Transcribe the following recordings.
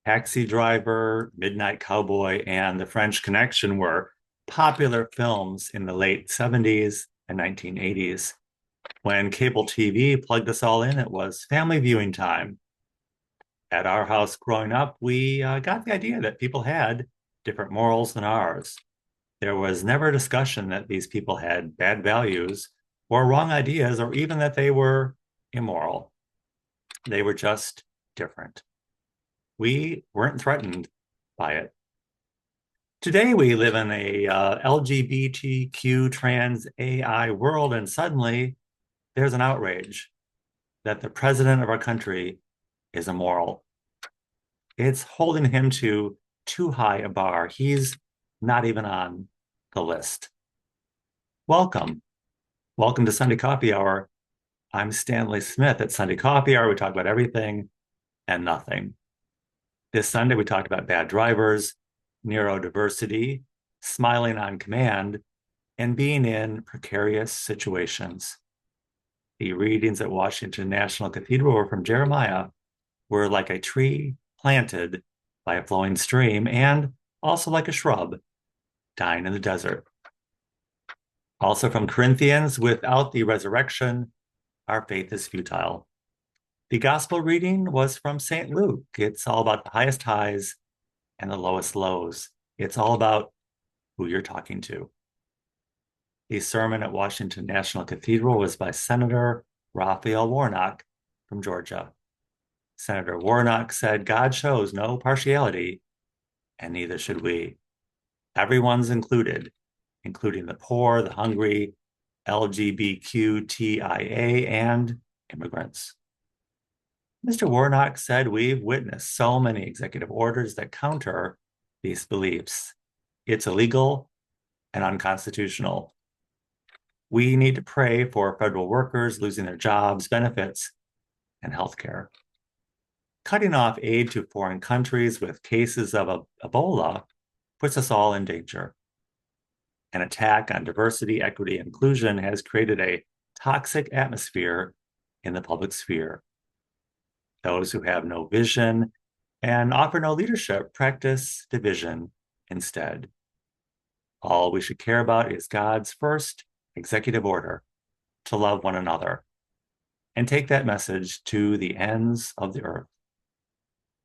Taxi Driver, Midnight Cowboy, and The French Connection were popular films in the late 70s and 1980s. When cable TV plugged us all in, it was family viewing time. At our house growing up, we got the idea that people had different morals than ours. There was never a discussion that these people had bad values or wrong ideas or even that they were immoral. They were just different. We weren't threatened by it. Today, we live in a LGBTQ trans AI world, and suddenly there's an outrage that the president of our country is immoral. It's holding him to too high a bar. He's not even on the list. Welcome. Welcome to Sunday Coffee Hour. I'm Stanley Smith. At Sunday Coffee Hour, we talk about everything and nothing. This Sunday, we talked about bad drivers, neurodiversity, smiling on command, and being in precarious situations. The readings at Washington National Cathedral were from Jeremiah, were like a tree planted by a flowing stream and also like a shrub dying in the desert. Also from Corinthians, without the resurrection, our faith is futile. The gospel reading was from St. Luke. It's all about the highest highs and the lowest lows. It's all about who you're talking to. The sermon at Washington National Cathedral was by Senator Raphael Warnock from Georgia. Senator Warnock said, God shows no partiality, and neither should we. Everyone's included, including the poor, the hungry, LGBTQIA, and immigrants. Mr. Warnock said, we've witnessed so many executive orders that counter these beliefs. It's illegal and unconstitutional. We need to pray for federal workers losing their jobs, benefits, and health care. Cutting off aid to foreign countries with cases of Ebola puts us all in danger. An attack on diversity, equity, and inclusion has created a toxic atmosphere in the public sphere. Those who have no vision and offer no leadership practice division instead. All we should care about is God's first executive order to love one another and take that message to the ends of the earth.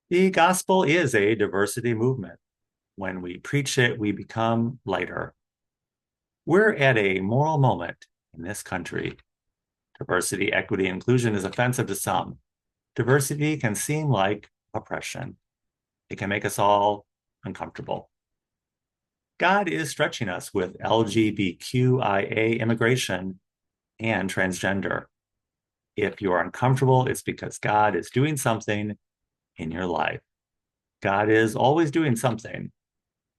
The gospel is a diversity movement. When we preach it, we become lighter. We're at a moral moment in this country. Diversity, equity, inclusion is offensive to some. Diversity can seem like oppression. It can make us all uncomfortable. God is stretching us with LGBTQIA immigration and transgender. If you're uncomfortable, it's because God is doing something in your life. God is always doing something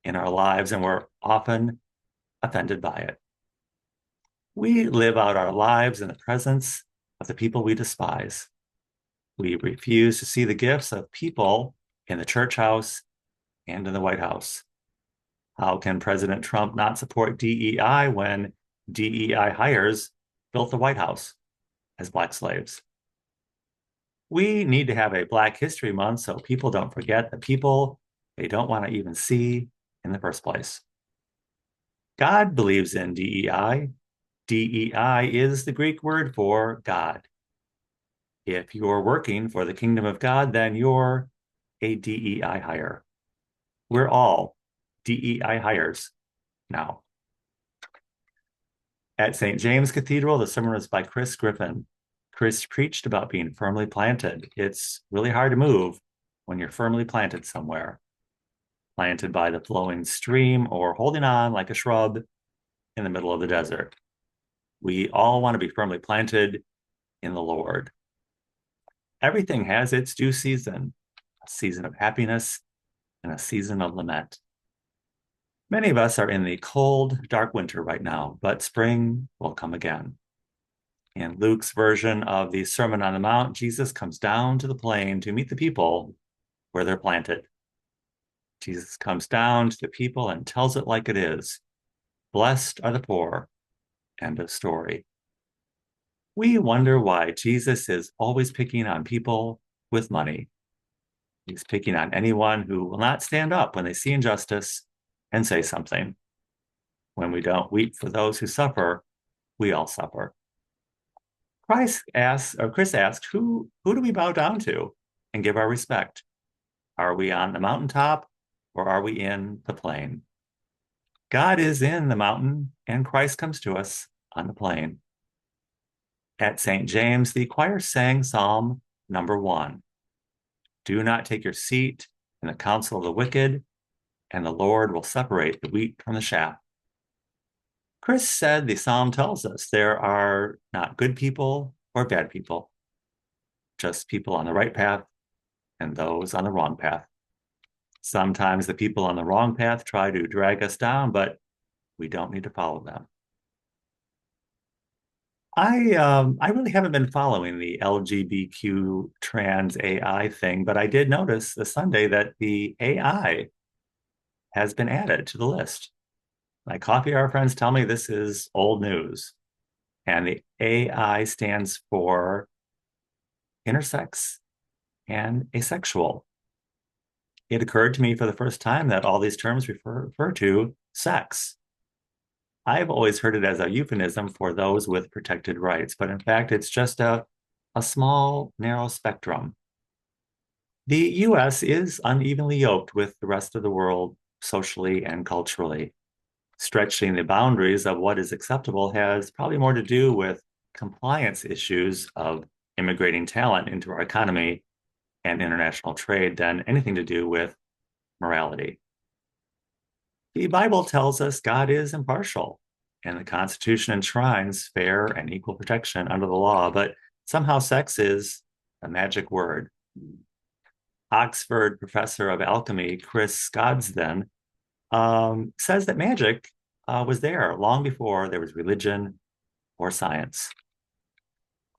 in our lives, and we're often offended by it. We live out our lives in the presence of the people we despise. We refuse to see the gifts of people in the church house and in the White House. How can President Trump not support DEI when DEI hires built the White House as Black slaves? We need to have a Black History Month so people don't forget the people they don't want to even see in the first place. God believes in DEI. DEI is the Greek word for God. If you're working for the kingdom of God, then you're a DEI hire. We're all DEI hires now. At St. James Cathedral, the sermon was by Chris Griffin. Chris preached about being firmly planted. It's really hard to move when you're firmly planted somewhere, planted by the flowing stream or holding on like a shrub in the middle of the desert. We all want to be firmly planted in the Lord. Everything has its due season, a season of happiness and a season of lament. Many of us are in the cold, dark winter right now, but spring will come again. In Luke's version of the Sermon on the Mount, Jesus comes down to the plain to meet the people where they're planted. Jesus comes down to the people and tells it like it is. Blessed are the poor. End of story. We wonder why Jesus is always picking on people with money. He's picking on anyone who will not stand up when they see injustice and say something. When we don't weep for those who suffer, we all suffer. Chris asked, who do we bow down to and give our respect? Are we on the mountaintop or are we in the plain? God is in the mountain and Christ comes to us on the plain. At St. James, the choir sang Psalm number 1. Do not take your seat in the counsel of the wicked, and the Lord will separate the wheat from the chaff. Chris said the psalm tells us there are not good people or bad people, just people on the right path and those on the wrong path. Sometimes the people on the wrong path try to drag us down, but we don't need to follow them. I really haven't been following the LGBTQ trans AI thing, but I did notice this Sunday that the AI has been added to the list. My coffee hour friends tell me this is old news. And the AI stands for intersex and asexual. It occurred to me for the first time that all these terms refer to sex. I've always heard it as a euphemism for those with protected rights, but in fact, it's just a small, narrow spectrum. The US is unevenly yoked with the rest of the world socially and culturally. Stretching the boundaries of what is acceptable has probably more to do with compliance issues of immigrating talent into our economy and international trade than anything to do with morality. The Bible tells us God is impartial, and the Constitution enshrines fair and equal protection under the law, but somehow sex is a magic word. Oxford professor of alchemy, Chris Scodsden, says that magic was there long before there was religion or science.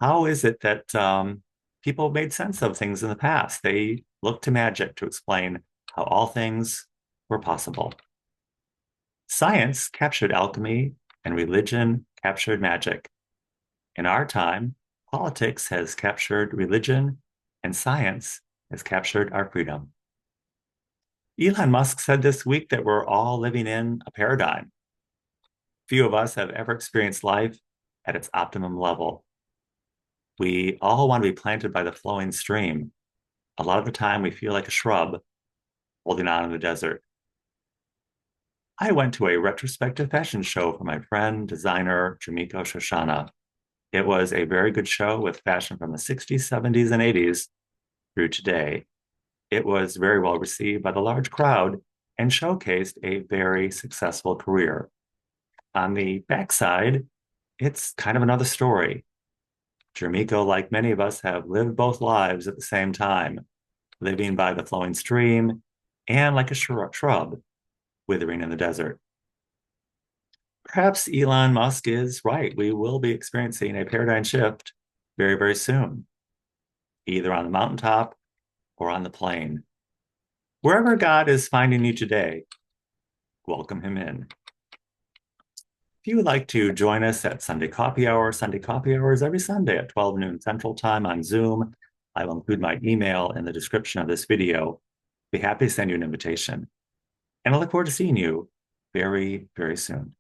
How is it that people made sense of things in the past? They looked to magic to explain how all things were possible. Science captured alchemy and religion captured magic. In our time, politics has captured religion and science has captured our freedom. Elon Musk said this week that we're all living in a paradigm. Few of us have ever experienced life at its optimum level. We all want to be planted by the flowing stream. A lot of the time, we feel like a shrub holding on in the desert. I went to a retrospective fashion show for my friend, designer Jumiko Shoshana. It was a very good show with fashion from the 60s, 70s, and 80s through today. It was very well received by the large crowd and showcased a very successful career. On the backside, it's kind of another story. Jermiko, like many of us, have lived both lives at the same time, living by the flowing stream and like a shrub withering in the desert. Perhaps Elon Musk is right. We will be experiencing a paradigm shift very, very soon, either on the mountaintop or on the plain. Wherever God is finding you today, welcome him in. If you would like to join us at Sunday Coffee Hour is every Sunday at 12 noon Central Time on Zoom. I will include my email in the description of this video. Be happy to send you an invitation. And I look forward to seeing you very, very soon.